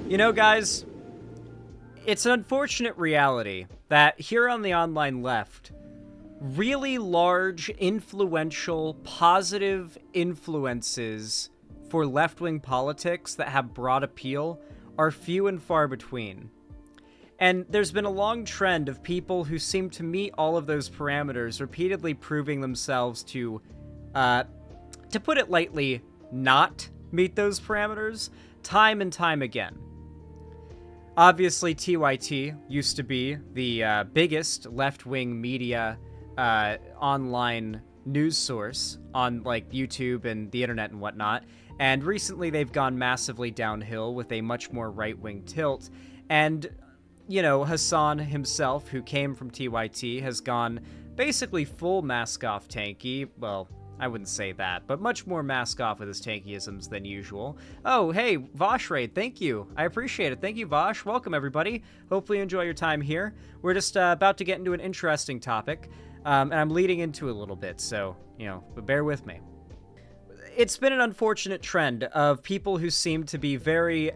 You know, guys, it's an unfortunate reality that here on the online left, really large, influential, positive influences for left-wing politics that have broad appeal are few and far between. And there's been a long trend of people who seem to meet all of those parameters, repeatedly proving themselves to put it lightly, not meet those parameters, time and time again. Obviously, TYT used to be the biggest left-wing media online news source on, like, YouTube and the internet and whatnot, and recently they've gone massively downhill with a much more right-wing tilt, and, you know, Hassan himself, who came from TYT, has gone basically full mask-off tanky. Well, I wouldn't say that, but much more mask-off with his tankyisms than usual. Oh, hey, Vosh Raid, thank you. I appreciate it. Thank you, Vosh. Welcome, everybody. Hopefully you enjoy your time here. We're just about to get into an interesting topic, and I'm leading into it a little bit, so, you know, but bear with me. It's been an unfortunate trend of people who seem to be very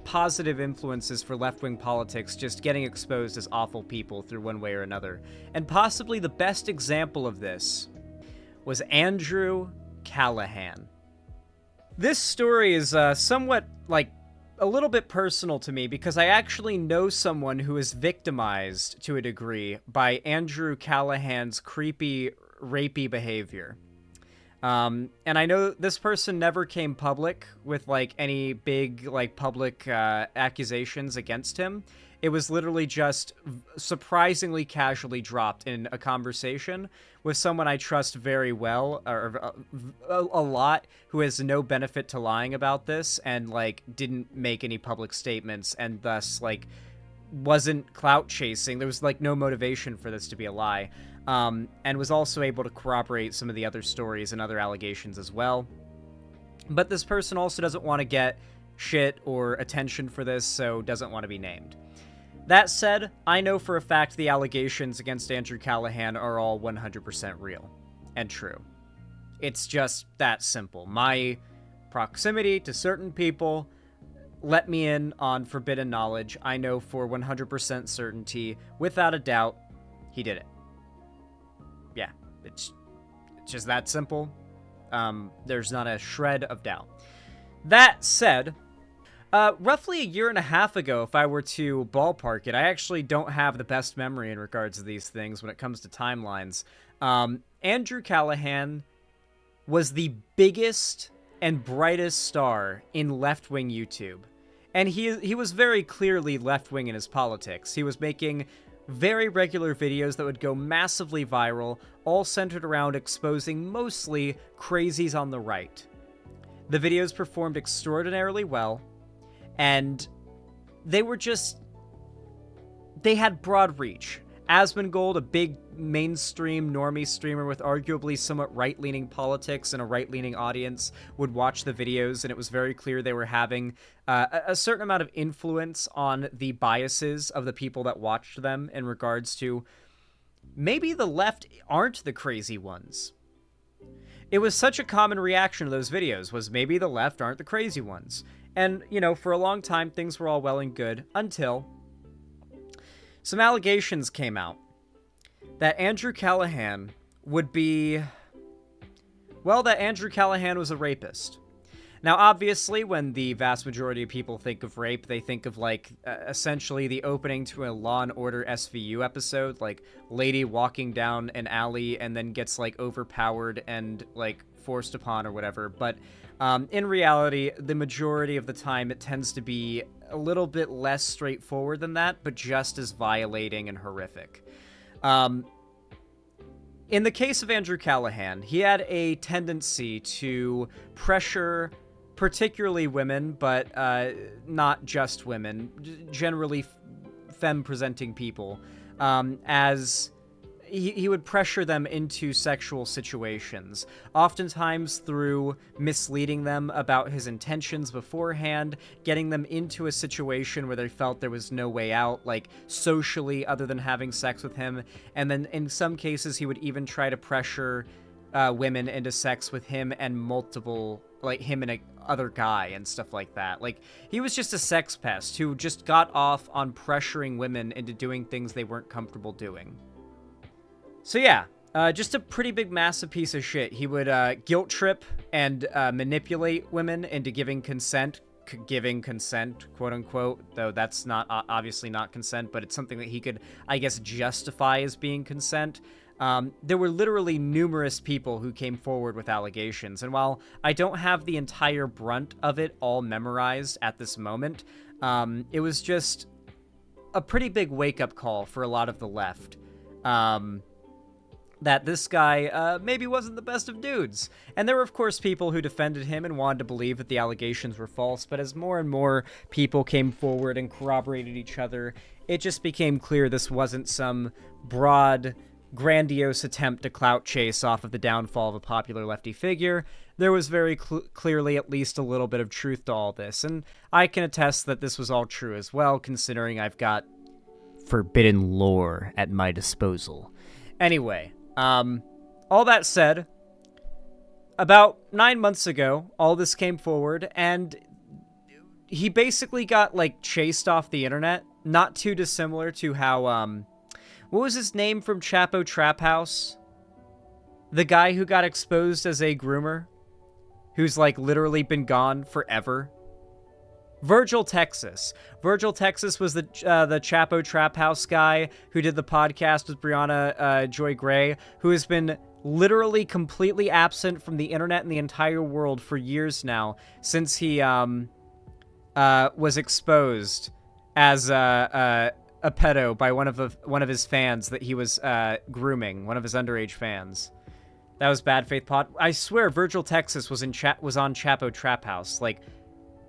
positive influences for left-wing politics just getting exposed as awful people through one way or another. And possibly the best example of this was Andrew Callaghan. This story is somewhat, like, a little bit personal to me because I actually know someone who is victimized to a degree by Andrew Callaghan's creepy, rapey behavior. And I know this person never came public with, like, any big, like, public accusations against him. It was literally just surprisingly casually dropped in a conversation with someone I trust very well, or a lot, who has no benefit to lying about this and, like, didn't make any public statements and thus, like, wasn't clout chasing. There was, like, no motivation for this to be a lie. And was also able to corroborate some of the other stories and other allegations as well. But this person also doesn't want to get shit or attention for this, so doesn't want to be named. That said, I know for a fact the allegations against Andrew Callaghan are all 100% real and true. It's just that simple. My proximity to certain people let me in on forbidden knowledge. I know for 100% certainty, without a doubt, he did it. Yeah, it's just that simple. There's not a shred of doubt. That said, roughly a year and a half ago, if I were to ballpark it, I actually don't have the best memory in regards to these things when it comes to timelines. Andrew Callaghan was the biggest and brightest star in left-wing YouTube. And he was very clearly left-wing in his politics. He was making very regular videos that would go massively viral, all centered around exposing mostly crazies on the right. The videos performed extraordinarily well, and they had broad reach. Asmongold, a big mainstream normie streamer with arguably somewhat right-leaning politics and a right-leaning audience, would watch the videos, and it was very clear they were having a certain amount of influence on the biases of the people that watched them in regards to maybe the left aren't the crazy ones. It was such a common reaction to those videos, was maybe the left aren't the crazy ones. And, you know, for a long time, things were all well and good until some allegations came out that Andrew Callaghan that Andrew Callaghan was a rapist. Now, obviously, when the vast majority of people think of rape, they think of, like, essentially the opening to a Law and Order SVU episode, like, lady walking down an alley and then gets, like, overpowered and, like, forced upon or whatever. But in reality, the majority of the time, it tends to be a little bit less straightforward than that, but just as violating and horrific. In the case of Andrew Callaghan, he had a tendency to pressure particularly women, but not just women, generally femme-presenting people, as he would pressure them into sexual situations, oftentimes through misleading them about his intentions beforehand, getting them into a situation where they felt there was no way out, like socially, other than having sex with him. And then in some cases, he would even try to pressure women into sex with him and multiple like him and a other guy and stuff like that. Like, he was just a sex pest who just got off on pressuring women into doing things they weren't comfortable doing. So yeah, just a pretty big, massive piece of shit. He would guilt trip and manipulate women into giving consent, quote unquote, though that's not obviously not consent, but it's something that he could, I guess, justify as being consent. There were literally numerous people who came forward with allegations, and while I don't have the entire brunt of it all memorized at this moment, it was just a pretty big wake-up call for a lot of the left. That this guy maybe wasn't the best of dudes. And there were, of course, people who defended him and wanted to believe that the allegations were false, but as more and more people came forward and corroborated each other, it just became clear this wasn't some broad, grandiose attempt to clout chase off of the downfall of a popular lefty figure. There was very clearly at least a little bit of truth to all this, and I can attest that this was all true as well, considering I've got forbidden lore at my disposal. Anyway, all that said, about 9 months ago, all this came forward, and he basically got, like, chased off the internet, not too dissimilar to how, what was his name from Chapo Trap House? The guy who got exposed as a groomer, who's, like, literally been gone forever. Virgil Texas. Virgil Texas was the Chapo Trap House guy who did the podcast with Brianna Joy Gray, who has been literally completely absent from the internet and the entire world for years now, since he was exposed as a pedo by one of his fans that he was grooming, one of his underage fans. That was Bad Faith Pod. I swear Virgil Texas was on Chapo Trap House. Like,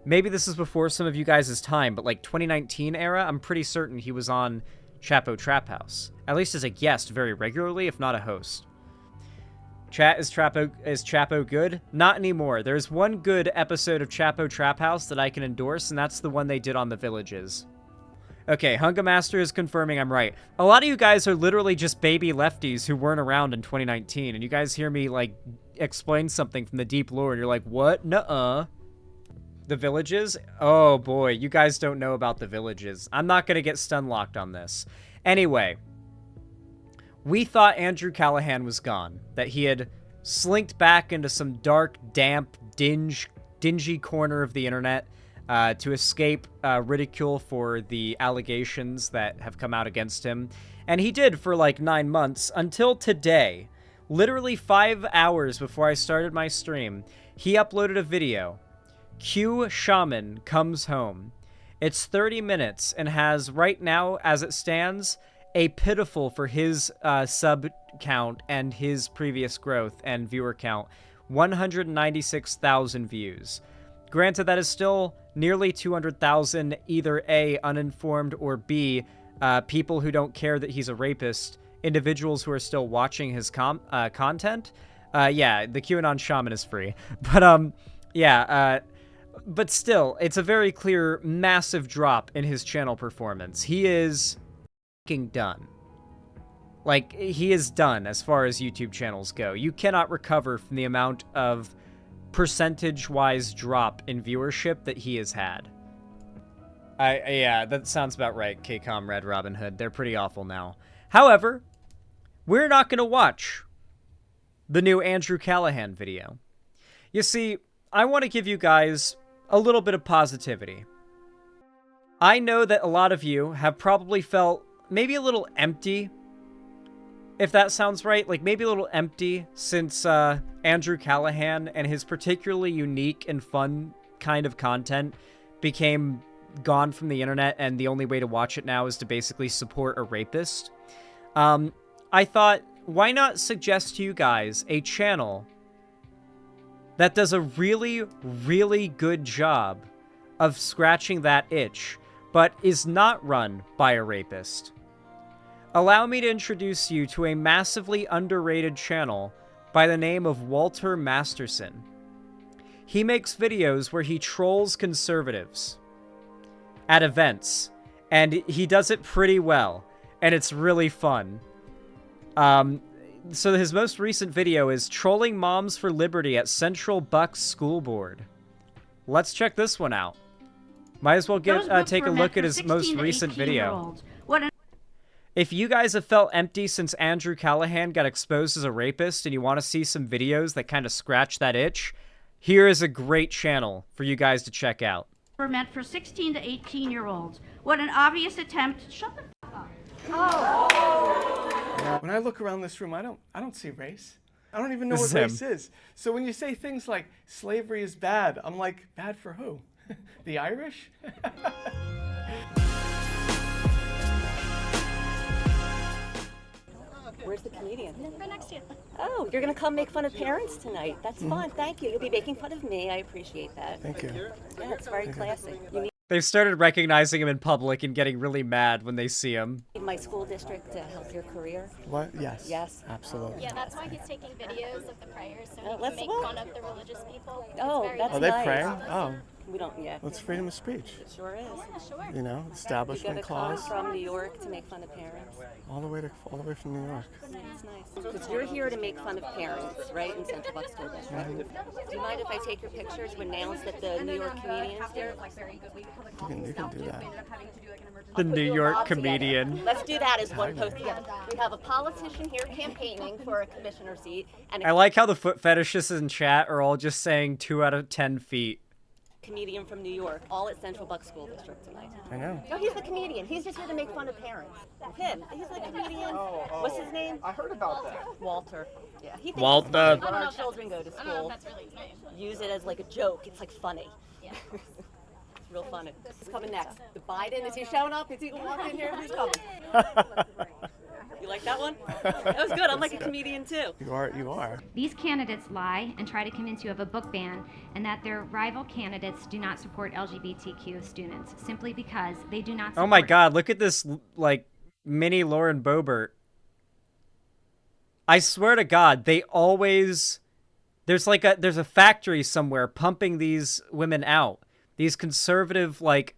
maybe this is before some of you guys' time, but like 2019 era, I'm pretty certain he was on Chapo Trap House. At least as a guest very regularly, if not a host. Chat, is Chapo good? Not anymore. There's one good episode of Chapo Trap House that I can endorse, and that's the one they did on the villages. Okay, Hunga Master is confirming I'm right. A lot of you guys are literally just baby lefties who weren't around in 2019, and you guys hear me, like, explain something from the deep lore, and you're like, what? Nuh-uh. The villages? Oh boy, you guys don't know about the villages. I'm not gonna get stun locked on this. Anyway, we thought Andrew Callaghan was gone, that he had slinked back into some dark, damp, dingy corner of the internet to escape ridicule for the allegations that have come out against him. And he did for like 9 months, until today. Literally 5 hours before I started my stream, he uploaded a video. Q Shaman Comes Home. It's 30 minutes and has, right now, as it stands, a pitiful for his sub count and his previous growth and viewer count, 196,000 views. Granted, that is still nearly 200,000 either A, uninformed, or B, people who don't care that he's a rapist, individuals who are still watching his content. Yeah, the QAnon Shaman is free. But, yeah, but still, it's a very clear, massive drop in his channel performance. He is fucking done. Like, he is done as far as YouTube channels go. You cannot recover from the amount of percentage-wise drop in viewership that he has had. Yeah, that sounds about right, K-Comrade Robin Hood. They're pretty awful now. However, we're not going to watch the new Andrew Callaghan video. You see, I want to give you guys a little bit of positivity. I know that a lot of you have probably felt maybe a little empty, if that sounds right. Like, maybe a little empty since Andrew Callaghan and his particularly unique and fun kind of content became gone from the internet, and the only way to watch it now is to basically support a rapist. I thought, why not suggest to you guys a channel that does a really, really good job of scratching that itch, but is not run by a rapist. Allow me to introduce you to a massively underrated channel by the name of Walter Masterson. He makes videos where he trolls conservatives at events, and he does it pretty well, and it's really fun. So his most recent video is trolling moms for liberty at Central Bucks School Board. Let's check this one out. Might as well take a look at his most recent video. If you guys have felt empty since Andrew Callaghan got exposed as a rapist and you want to see some videos that kind of scratch that itch, here is a great channel for you guys to check out. Were meant for 16 to 18-year-olds. What an obvious attempt. Shut the f up. Oh. When I look around this room, I don't see race. I don't even know what race is. So when you say things like slavery is bad, I'm like, bad for who? The Irish? Where's the comedian? Right next to you. Oh, you're going to come make fun of parents tonight. That's fun. Thank you. You'll be making fun of me. I appreciate that. Thank you. Yeah, it's very classic. You They've started recognizing him in public and getting really mad when they see him. need my school district to help your career? What? Yes. Yes. Absolutely. Yeah, that's why he's taking videos of the prayers so he let's can make look. fun of the religious people. Oh, It's very that's Are they nice. praying? Oh, We don't yet. that's freedom of speech. It sure is. Yeah, sure. You know, You establishment gotta come clause, from New York to make fun of parents. all the way from New York. Yeah, it's nice. Because you're here to make fun of parents, right, in Central Bucks School District. Do you mind if I take your pictures when announced that the New York comedian's here? You can do that. The New York Mob together. comedian. Let's do that as one post together. We have a politician here campaigning for a commissioner seat and I a like how the foot fetishists in chat are all just saying 2 out of 10 feet. comedian from New York, all at Central Bucks School District tonight. I know. No, he's the comedian. He's just here to make fun of parents. Him. He's the comedian. What's his name? I heard about that. Walter. Yeah. He thinks Walter. it's funny. I don't know if children go to I don't know school. if that's really his name. Use it as like a joke. It's like funny. Yeah. It's real funny. Who's coming next? The Biden? Is he showing up? Is he walking in here? Who's coming? You like that one? That was good. I'm like a comedian too. You are. These candidates lie and try to convince you of a book ban and that their rival candidates do not support LGBTQ students simply because they do not support... Oh my god, look at this, like, mini Lauren Boebert. I swear to god, they always... There's a factory somewhere pumping these women out. These conservative, like,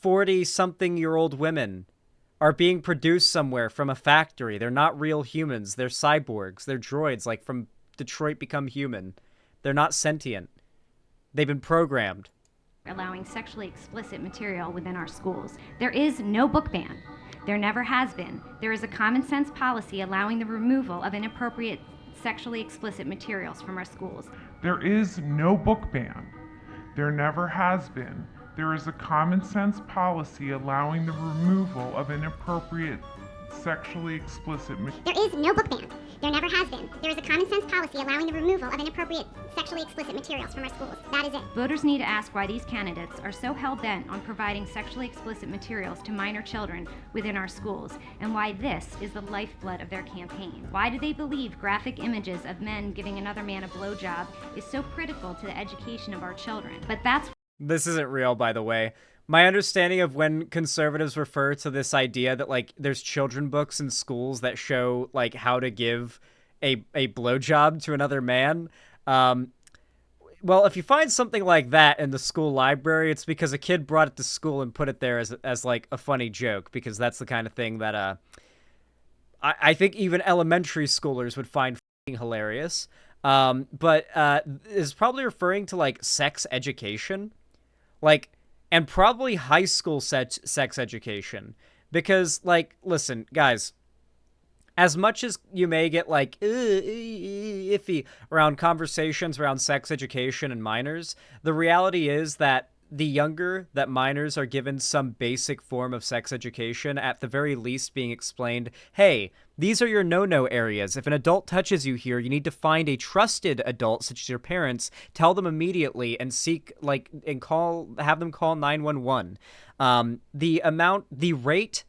40-something-year-old women are being produced somewhere from a factory. They're not real humans. They're cyborgs. They're droids, like from Detroit Become Human. They're not sentient. They've been programmed. allowing sexually explicit material within our schools. There is no book ban. There never has been. There is a common sense policy allowing the removal of inappropriate sexually explicit materials from our schools. There is no book ban. There never has been. There is a common sense policy allowing the removal of inappropriate sexually explicit material. There is no book ban. There never has been. There is a common sense policy allowing the removal of inappropriate sexually explicit materials from our schools. That is it. Voters need to ask why these candidates are so hell-bent on providing sexually explicit materials to minor children within our schools, and why this is the lifeblood of their campaign. Why do they believe graphic images of men giving another man a blowjob is so critical to the education of our children? But that's... This isn't real, by the way. My understanding of when conservatives refer to this idea that, like, there's children books in schools that show, like, how to give a blowjob to another man. Well, if you find something like that in the school library, it's because a kid brought it to school and put it there as like, a funny joke, because that's the kind of thing that, I think even elementary schoolers would find f***ing hilarious. But is probably referring to, like, sex education. Like... And probably high school sex education. Because, like, listen, guys, as much as you may get, like, iffy around conversations around sex education and minors, the reality is that the younger that minors are given some basic form of sex education, at the very least being explained, hey, these are your no-no areas. If an adult touches you here, you need to find a trusted adult, such as your parents, tell them immediately, and have them call 911. The rate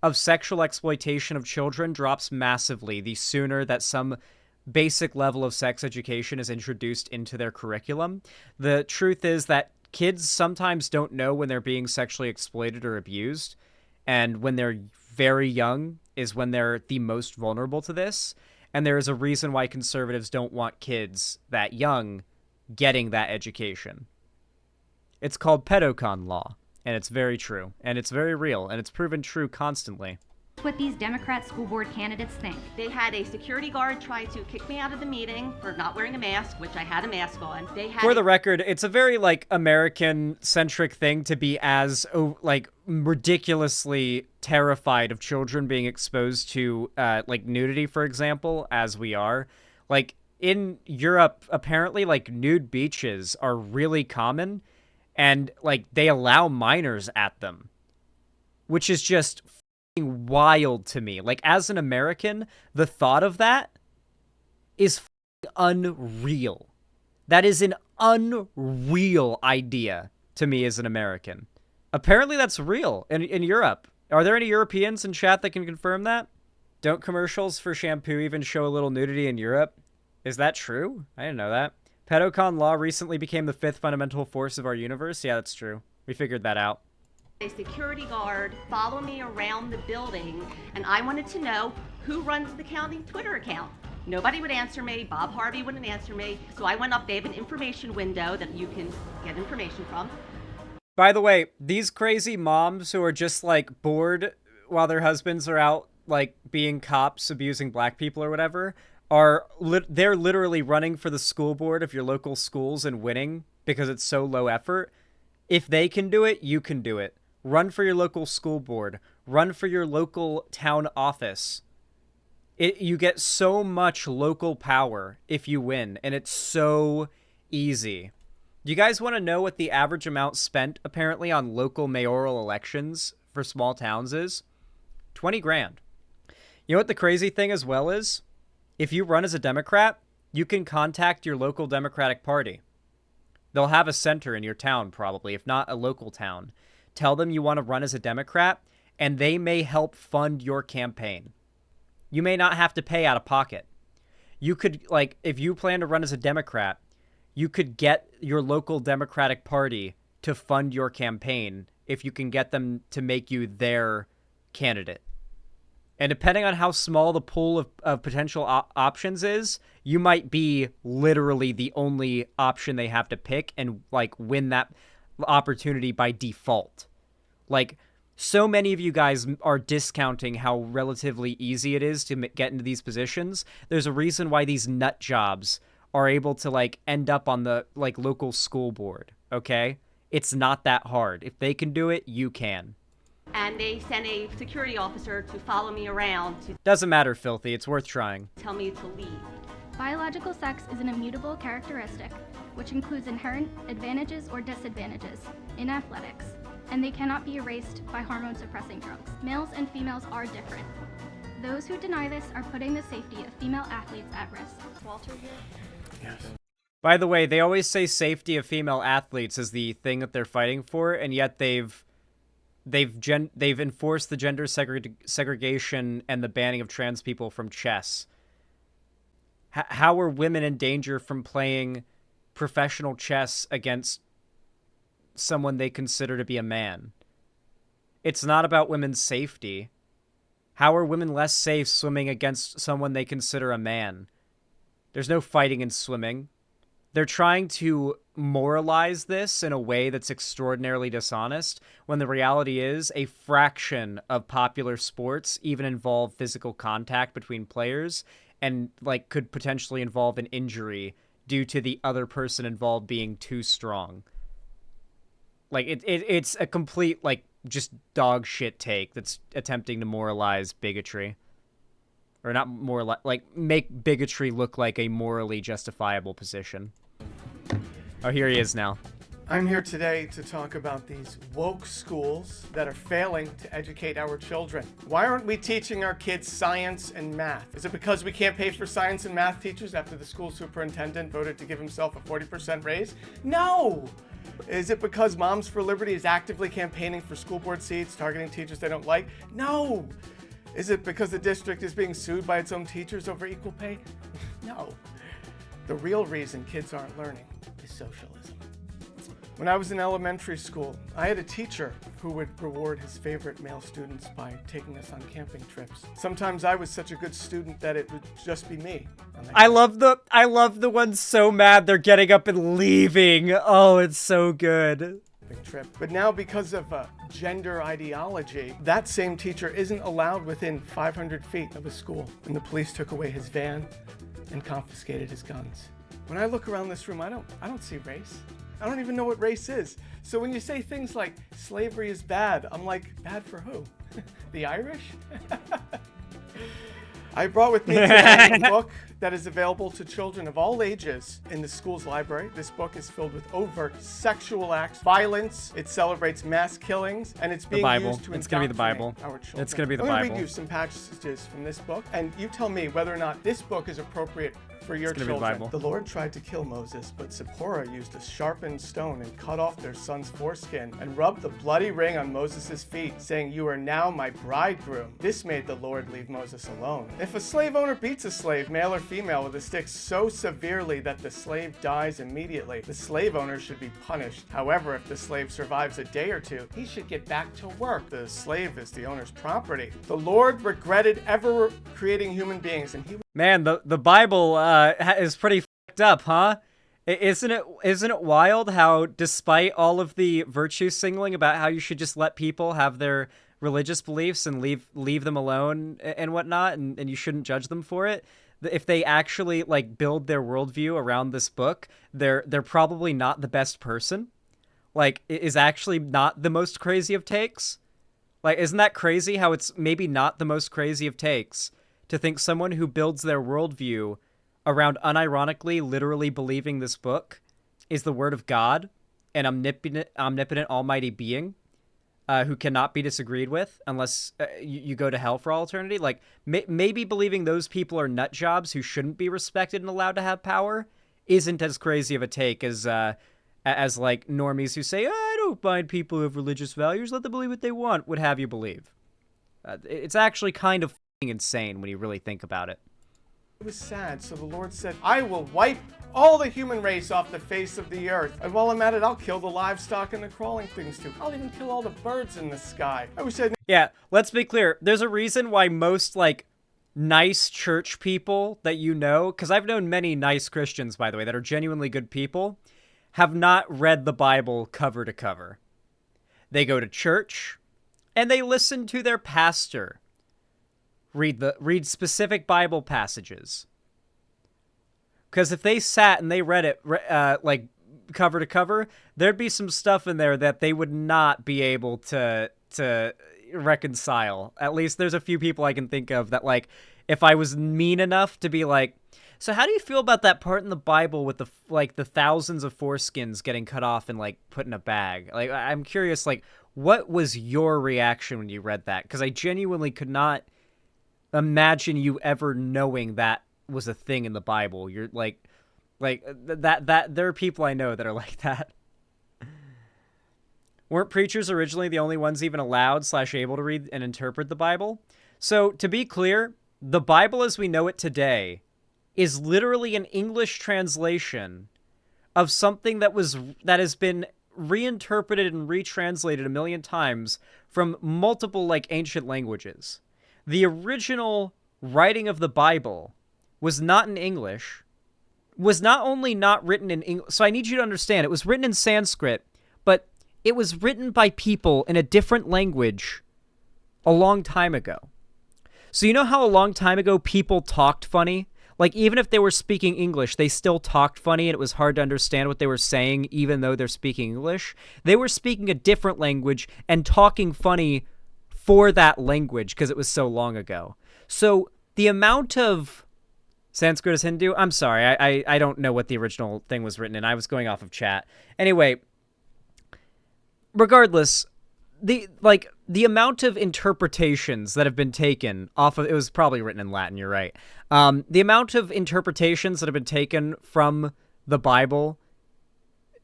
of sexual exploitation of children drops massively the sooner that some basic level of sex education is introduced into their curriculum. The truth is that kids sometimes don't know when they're being sexually exploited or abused, and when they're very young is when they're the most vulnerable to this, and there is a reason why conservatives don't want kids that young getting that education. It's called pedocon law, and it's very true, and it's very real, and it's proven true constantly. What these Democrat school board candidates think. They had a security guard try to kick me out of the meeting for not wearing a mask, which I had a mask on. They had For the record, it's a very, like, American-centric thing to be as, like, ridiculously terrified of children being exposed to, like, nudity, for example, as we are. Like, in Europe, apparently, like, nude beaches are really common, and, like, they allow minors at them, which is just wild to me. Like, as an American, the thought of that is unreal. That is an unreal idea to me as an American. Apparently that's real in Europe. Are there any Europeans in chat that can confirm that? Don't commercials for shampoo even show a little nudity in Europe? Is that true? I didn't know that. Pedocon law recently became the 5th fundamental force of our universe? Yeah, that's true. We figured that out. A security guard follow me around the building, and I wanted to know who runs the county Twitter account. Nobody would answer me. Bob Harvey wouldn't answer me. So I went up. They have an information window that you can get information from. By the way, these crazy moms who are just, like, bored while their husbands are out, like, being cops, abusing black people or whatever, they're literally running for the school board of your local schools and winning because it's so low effort. If they can do it, you can do it. Run for your local school board. Run for your local town office. You get so much local power if you win, and it's so easy. Do you guys want to know what the average amount spent, apparently, on local mayoral elections for small towns is? 20 grand. You know what the crazy thing as well is? If you run as a Democrat, you can contact your local Democratic Party. They'll have a center in your town, probably, if not a local town. Tell them you want to run as a Democrat, and they may help fund your campaign. You may not have to pay out of pocket. You could, like, if you plan to run as a Democrat, you could get your local Democratic Party to fund your campaign if you can get them to make you their candidate. And depending on how small the pool of potential options is, you might be literally the only option they have to pick and, like, win that opportunity by default. Like, so many of you guys are discounting how relatively easy it is to get into these positions. There's a reason why these nut jobs are able to, like, end up on the, like, local school board, okay? It's not that hard. If they can do it, you can. And they sent a security officer to follow me around to Doesn't matter, Filthy. It's worth trying. tell me to leave. Biological sex is an immutable characteristic, which includes inherent advantages or disadvantages in athletics, and they cannot be erased by hormone-suppressing drugs. Males and females are different. Those who deny this are putting the safety of female athletes at risk. Walter here? Yes. By the way, they always say safety of female athletes is the thing that they're fighting for, and yet they've enforced the gender segregation and the banning of trans people from chess. How are women in danger from playing professional chess against someone they consider to be a man? It's not about women's safety. How are women less safe swimming against someone they consider a man? There's no fighting in swimming. They're trying to moralize this in a way that's extraordinarily dishonest, when the reality is a fraction of popular sports even involve physical contact between players and, like, could potentially involve an injury due to the other person involved being too strong. Like, it's a complete, like, just dog shit take that's attempting to moralize bigotry. Or not more like make bigotry look like a morally justifiable position. Oh, here he is now. I'm here today to talk about these woke schools that are failing to educate our children. Why aren't we teaching our kids science and math? Is it because we can't pay for science and math teachers after the school superintendent voted to give himself a 40% raise? No! Is it because Moms for Liberty is actively campaigning for school board seats, targeting teachers they don't like? No! Is it because the district is being sued by its own teachers over equal pay? No. The real reason kids aren't learning is socialism. When I was in elementary school, I had a teacher who would reward his favorite male students by taking us on camping trips. Sometimes I was such a good student that it would just be me. I love the ones so mad they're getting up and leaving. Oh, it's so good. trip. But now, because of gender ideology, that same teacher isn't allowed within 500 feet of a school. And the police took away his van and confiscated his guns. When I look around this room, I don't see race. I don't even know what race is. So when you say things like slavery is bad, I'm like, bad for who? The Irish? I brought with me today a book that is available to children of all ages in the school's library. This book is filled with overt sexual acts, violence. It celebrates mass killings, and it's being used to It's gonna be the Bible. indoctrinate our children. It's gonna be the I'm gonna Bible. read you some passages from this book, and you tell me whether or not this book is appropriate for your It's gonna be the children. Bible. The Lord tried to kill Moses, but Zipporah used a sharpened stone and cut off their son's foreskin and rubbed the bloody ring on Moses' feet, saying, "You are now my bridegroom." This made the Lord leave Moses alone. If a slave owner beats a slave, male or female, with a stick so severely that the slave dies immediately, the slave owner should be punished. However, if the slave survives a day or two, he should get back to work. The slave is the owner's property. The Lord regretted ever creating human beings, and he Man, the Bible is pretty fucked up, huh? Isn't it wild how, despite all of the virtue signaling about how you should just let people have their religious beliefs and leave them alone and whatnot, and you shouldn't judge them for it, if they actually like build their worldview around this book, they're probably not the best person. Like, it is actually not the most crazy of takes. Like, isn't that crazy how it's maybe not the most crazy of takes to think someone who builds their worldview around unironically, literally believing this book is the word of God, an omnipotent almighty being who cannot be disagreed with unless you go to hell for all eternity? Like, maybe believing those people are nut jobs who shouldn't be respected and allowed to have power isn't as crazy of a take as like normies who say, I don't mind people who have religious values, let them believe what they want, would have you believe. It's actually kind of insane when you really think about it. It was sad, so the Lord said, I will wipe all the human race off the face of the earth. And while I'm at it, I'll kill the livestock and the crawling things too. I'll even kill all the birds in the sky. I wish I'd... Yeah, let's be clear. There's a reason why most, like, nice church people that you know, because I've known many nice Christians, by the way, that are genuinely good people, have not read the Bible cover to cover. They go to church, and they listen to their pastor read specific Bible passages. Because if they sat and they read it like cover to cover, there'd be some stuff in there that they would not be able to reconcile. At least there's a few people I can think of that, like, if I was mean enough to be like, so how do you feel about that part in the Bible with the thousands of foreskins getting cut off and like put in a bag? Like, I'm curious, like, what was your reaction when you read that? Because I genuinely could not imagine you ever knowing that was a thing in the Bible. You're like that there are people I know that are like that. Weren't preachers originally the only ones even allowed / able to read and interpret the Bible? So to be clear, the Bible as we know it today is literally an English translation of something that has been reinterpreted and retranslated a million times from multiple like ancient languages. The original writing of the Bible was not in English, was not only not written in English, so I need you to understand, it was written in Sanskrit, but it was written by people in a different language a long time ago. So you know how a long time ago people talked funny? Like, even if they were speaking English, they still talked funny and it was hard to understand what they were saying even though they're speaking English. They were speaking a different language and talking funny for that language because it was so long ago. So the amount of Sanskrit is Hindu? I'm sorry, I don't know what the original thing was written in. I was going off of chat. Anyway, regardless, the amount of interpretations that have been taken off of, it was probably written in Latin, you're right. The amount of interpretations that have been taken from the Bible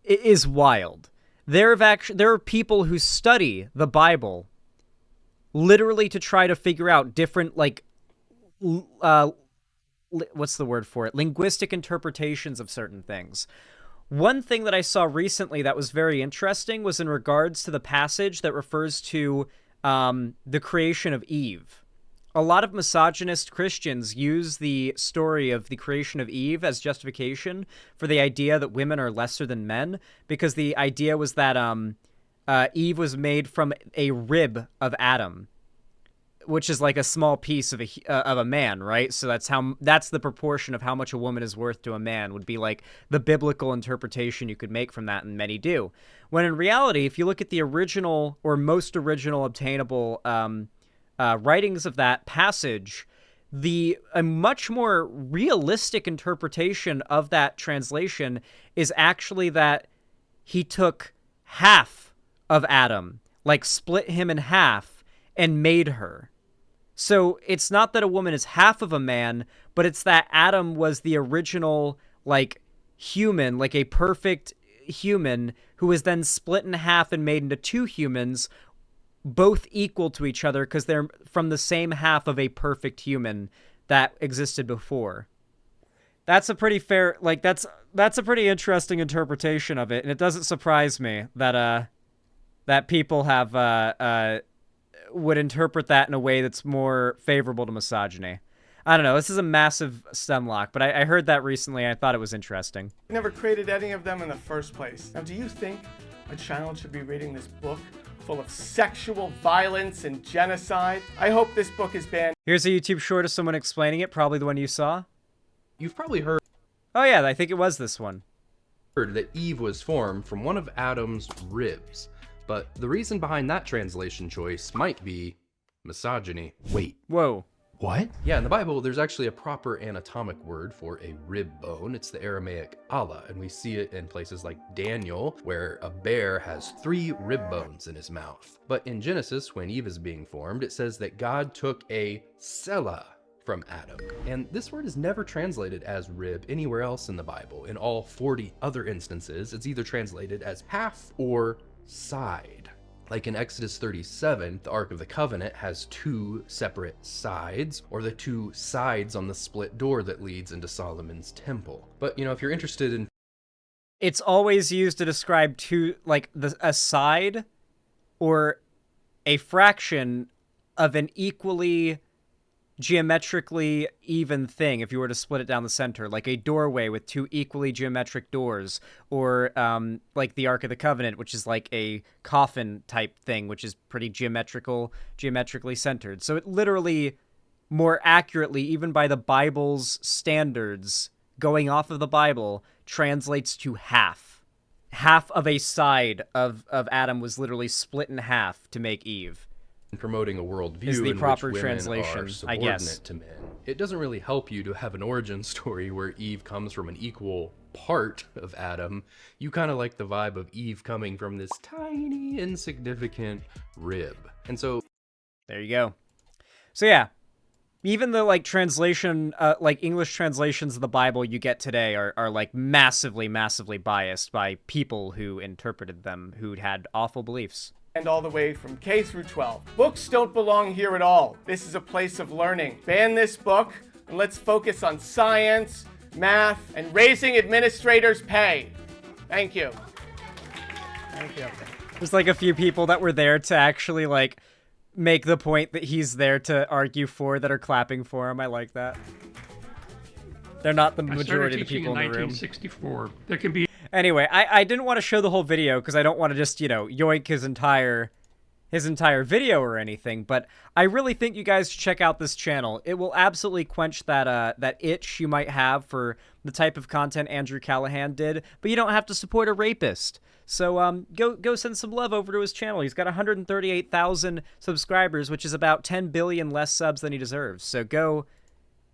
is wild. There are people who study the Bible literally to try to figure out different, like, what's the word for it? Linguistic interpretations of certain things. One thing that I saw recently that was very interesting was in regards to the passage that refers to the creation of Eve. A lot of misogynist Christians use the story of the creation of Eve as justification for the idea that women are lesser than men, because the idea was that Eve was made from a rib of Adam, which is like a small piece of a man, right? So that's the proportion of how much a woman is worth to a man, would be like the biblical interpretation you could make from that, and many do. When in reality, if you look at the original or most original obtainable writings of that passage, a much more realistic interpretation of that translation is actually that he took half of Adam, like split him in half, and made her. So it's not that a woman is half of a man, but it's that Adam was the original, like, human, like a perfect human, who was then split in half and made into two humans, both equal to each other because they're from the same half of a perfect human that existed before. That's a pretty fair, like, that's a pretty interesting interpretation of it, and it doesn't surprise me that that people have would interpret that in a way that's more favorable to misogyny. I don't know. This is a massive stemlock, but I heard that recently. I thought it was interesting. We never created any of them in the first place. Now, do you think a child should be reading this book full of sexual violence and genocide? I hope this book is banned. Here's a YouTube short of someone explaining it, probably the one you saw. You've probably heard Oh yeah, I think it was this one. that Eve was formed from one of Adam's ribs, but the reason behind that translation choice might be misogyny. Wait, Whoa. what? Yeah, in the Bible, there's actually a proper anatomic word for a rib bone. It's the Aramaic Allah, and we see it in places like Daniel, where a bear has 3 rib bones in his mouth. But in Genesis, when Eve is being formed, it says that God took a sela from Adam. And this word is never translated as rib anywhere else in the Bible. In all 40 other instances, it's either translated as half or side. Like in Exodus 37, the Ark of the Covenant has 2 separate sides, or the 2 sides on the split door that leads into Solomon's temple. But, you know, if you're interested in... It's always used to describe a side or a fraction of an equally geometrically even thing, if you were to split it down the center, like a doorway with 2 equally geometric doors, or like the Ark of the Covenant, which is like a coffin type thing, which is pretty geometrically centered. So it literally, more accurately, even by the Bible's standards, going off of the Bible, translates to half. Half of a side of Adam was literally split in half to make Eve. promoting a worldview Is the in proper which women translation, are I guess. subordinate to men. It doesn't really help you to have an origin story where Eve comes from an equal part of Adam. You kind of like the vibe of Eve coming from this tiny, insignificant rib. And so... There you go. So yeah, even the translation, English translations of the Bible you get today are like massively biased by people who interpreted them, who'd had awful beliefs. And all the way from K through 12. Books don't belong here at all. This is a place of learning. Ban this book, and let's focus on science, math, and raising administrators' pay. Thank you. Thank you. There's a few people that were there to actually make the point that he's there to argue for, that are clapping for him. I like that. They're not the majority of the people in the room. I started teaching in 1964. There can be... Anyway, I didn't want to show the whole video because I don't want to just, yoink his entire video or anything, but I really think you guys should check out this channel. It will absolutely quench that itch you might have for the type of content Andrew Callaghan did, but you don't have to support a rapist. So go send some love over to his channel. He's got 138,000 subscribers, which is about 10 billion less subs than he deserves. So go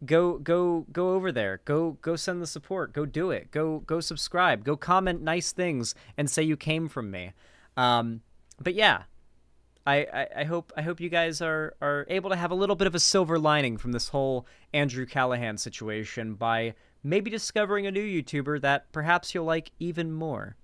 over there. Go send the support. Go do it. Go subscribe. Go comment nice things and say you came from me. But yeah, I hope you guys are able to have a little bit of a silver lining from this whole Andrew Callaghan situation by maybe discovering a new YouTuber that perhaps you'll like even more.